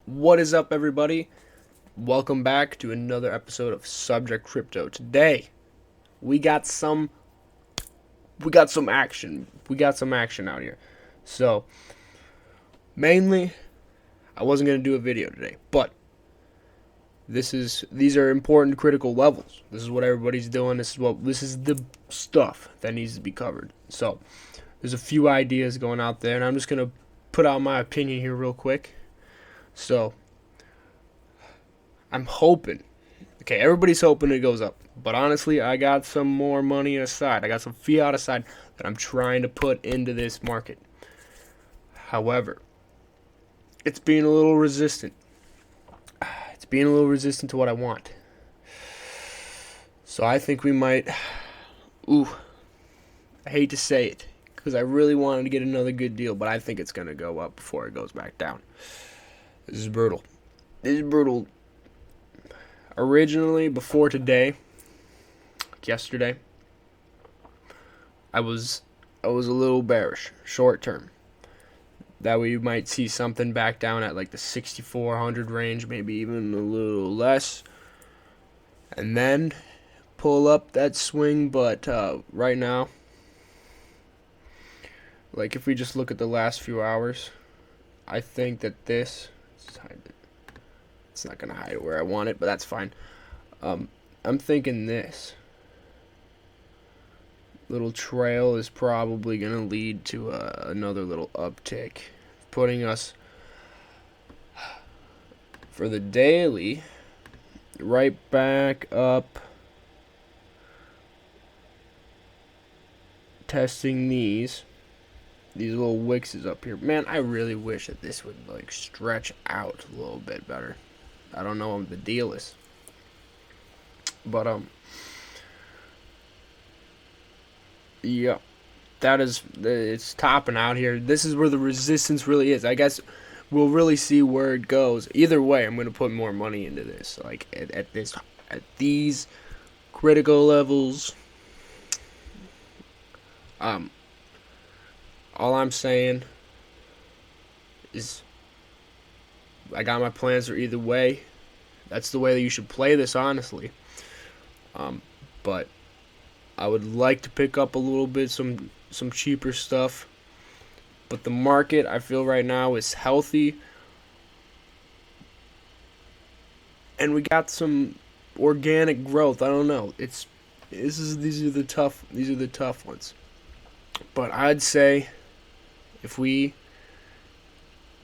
What is up, everybody? Welcome back to another episode of Subject Crypto. Today, we got some action. We got some action out here. So, mainly, I wasn't gonna do a video today, but these are important critical levels. This is what everybody's doing. This is the stuff that needs to be covered. So, there's a few ideas going out there, and I'm just gonna put out my opinion here real quick. So, I'm hoping. Okay, everybody's hoping it goes up. But honestly, I got some more money aside. I got some fiat aside that I'm trying to put into this market. However, it's being a little resistant. It's being a little resistant to what I want. So I think we might. Ooh, I hate to say it because I really wanted to get another good deal, but I think it's going to go up before it goes back down. This is brutal. This is brutal. Originally, before today, yesterday, I was a little bearish, short term. That way you might see something back down at like the 6,400 range, maybe even a little less, and then pull up that swing. But right now, like if we just look at the last few hours, I think that this. It's not gonna hide where I want it, but that's fine. I'm thinking this little trail is probably gonna lead to another little uptick, putting us for the daily right back up, testing these little wicks up here. Man, I really wish that this would like stretch out a little bit better. I don't know what the deal is. But yeah, it's topping out here. This is where the resistance really is. I guess we'll really see where it goes. Either way, I'm gonna put more money into this. Like at these critical levels. All I'm saying is I got my plans for either way. That's the way that you should play this, honestly. But I would like to pick up a little bit some cheaper stuff. But the market, I feel right now, is healthy, and we got some organic growth. I don't know. These are the tough ones. But I'd say if we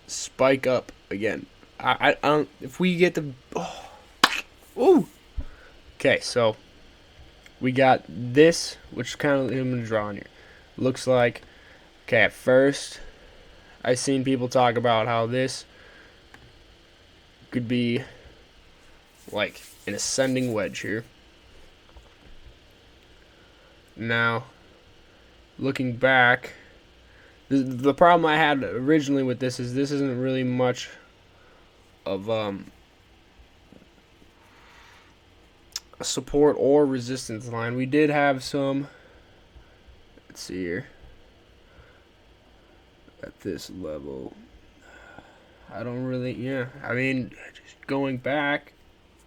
spike up again, I don't. If we get the ooh. Okay, so we got this, which kind of I'm gonna draw on here. Looks like, okay, at first I seen people talk about how this could be like an ascending wedge here. Now, looking back, the problem I had originally with this isn't really much of a support or resistance line. We did have some. Let's see here. At this level, I don't really. Yeah, I mean, just going back,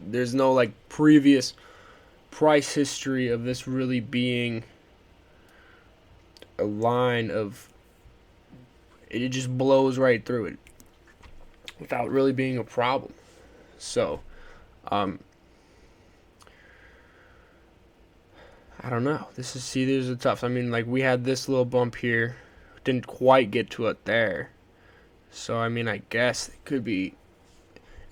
there's no like previous price history of this really being a line of. It just blows right through it without really being a problem. So, I don't know. There's a tough. I mean, like we had this little bump here, didn't quite get to it there. So I mean, I guess it could be.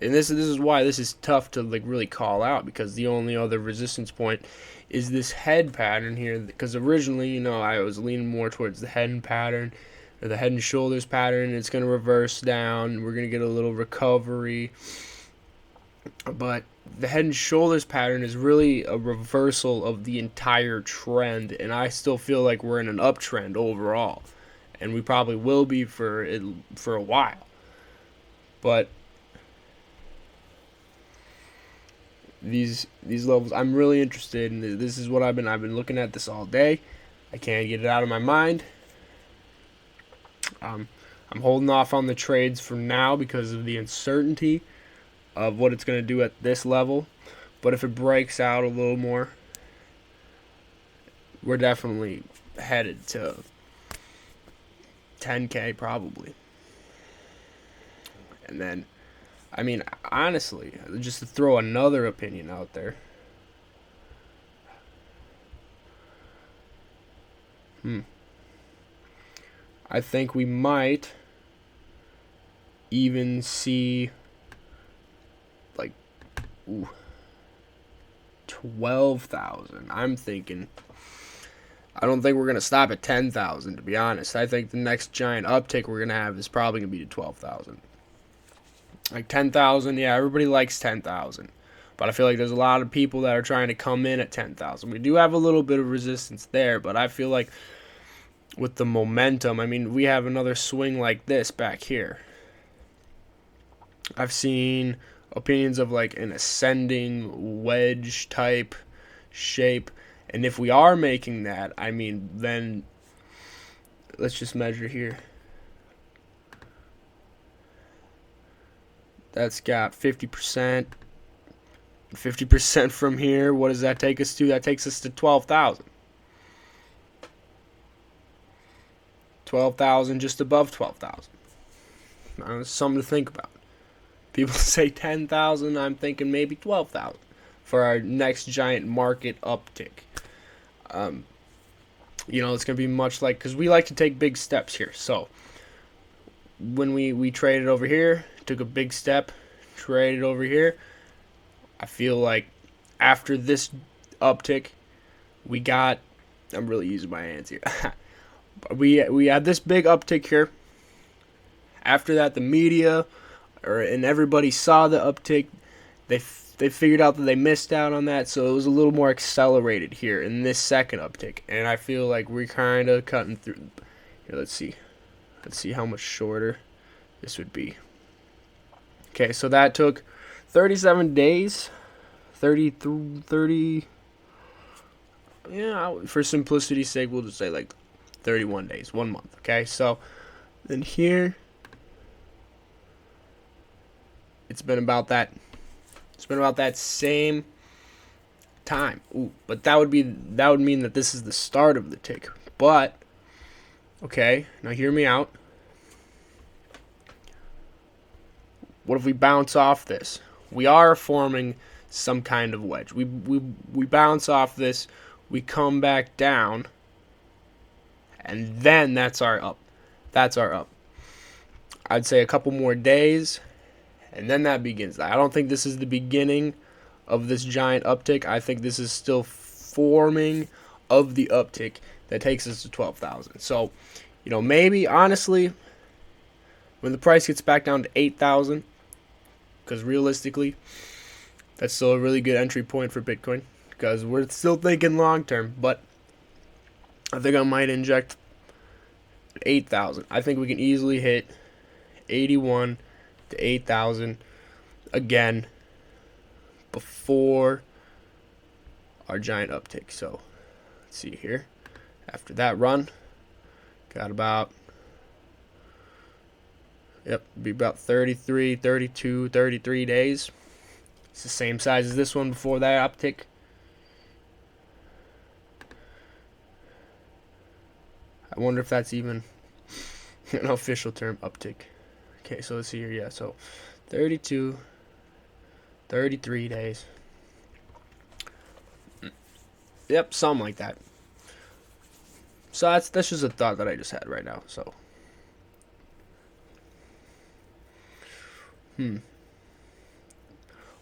And this is why this is tough to like really call out, because the only other resistance point is this head pattern here. Because originally, I was leaning more towards the head pattern, or the head and shoulders pattern. It's going to reverse down. We're going to get a little recovery. But the head and shoulders pattern is really a reversal of the entire trend, and I still feel like we're in an uptrend overall, and we probably will be for a while. But these levels, I'm really interested in. This is what I've been looking at this all day. I can't get it out of my mind. I'm holding off on the trades for now because of the uncertainty of what it's going to do at this level. But if it breaks out a little more, we're definitely headed to 10K probably. And then, I mean, honestly, just to throw another opinion out there. I think we might even see like 12,000. I'm thinking. I don't think we're going to stop at 10,000, to be honest. I think the next giant uptick we're going to have is probably going to be to 12,000. Like 10,000, yeah, everybody likes 10,000. But I feel like there's a lot of people that are trying to come in at 10,000. We do have a little bit of resistance there, but I feel like with the momentum, I mean, we have another swing like this back here. I've seen opinions of like an ascending wedge type shape. And if we are making that, I mean, then let's just measure here. That's got 50%. 50% from here. What does that take us to? That takes us to 12,000. 12,000, just above 12,000. Something to think about. People say 10,000. I'm thinking maybe 12,000 for our next giant market uptick. It's going to be much like, because we like to take big steps here. So when we traded over here, took a big step, traded over here, I feel like after this uptick, we got, I'm really using my hands here. we had this big uptick here. After that, the media and everybody saw the uptick. They figured out that they missed out on that, so it was a little more accelerated here in this second uptick. And I feel like we're kind of cutting through. Here, let's see how much shorter this would be. Okay, so that took 37 days. 30. Yeah, for simplicity's sake, we'll just say like 31 days, 1 month. Okay, so then here, it's been about that same time. But that would mean that this is the start of the tick. But okay, now hear me out. What if we bounce off this? We are forming some kind of wedge. We bounce off this, we come back down, and then that's our up. I'd say a couple more days, and then that begins. I don't think this is the beginning of this giant uptick. I think this is still forming of the uptick that takes us to 12,000. So, maybe honestly, when the price gets back down to 8,000, because realistically, that's still a really good entry point for Bitcoin, because we're still thinking long term. But I think I might inject 8,000. I think we can easily hit 81 to 8,000 again before our giant uptick. So let's see here. After that run, got about, be about 33, 32, 33 days. It's the same size as this one before that uptick. I wonder if that's even an official term, uptick. Okay, so let's see here. Yeah, so 32, 33 days. Yep, something like that. So that's just a thought that I just had right now. So,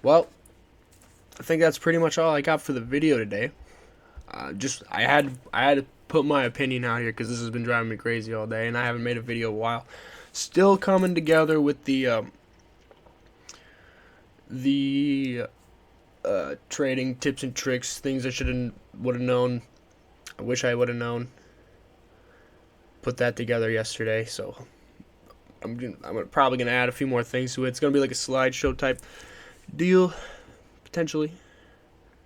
well, I think that's pretty much all I got for the video today. I had to put my opinion out here because this has been driving me crazy all day, and I haven't made a video in a while. Still coming together with the trading tips and tricks, things I would have known. I wish I would have known. Put that together yesterday, so I'm probably gonna add a few more things to it. It's gonna be like a slideshow type deal, potentially.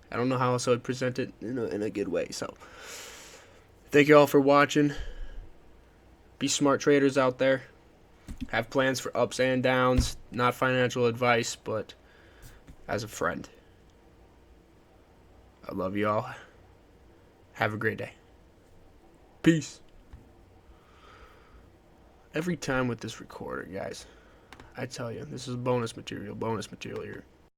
I don't know how else I would present it in a good way. So, thank you all for watching. Be smart traders out there. Have plans for ups and downs. Not financial advice, but as a friend. I love you all. Have a great day. Peace. Every time with this recorder, guys, I tell you, this is bonus material here.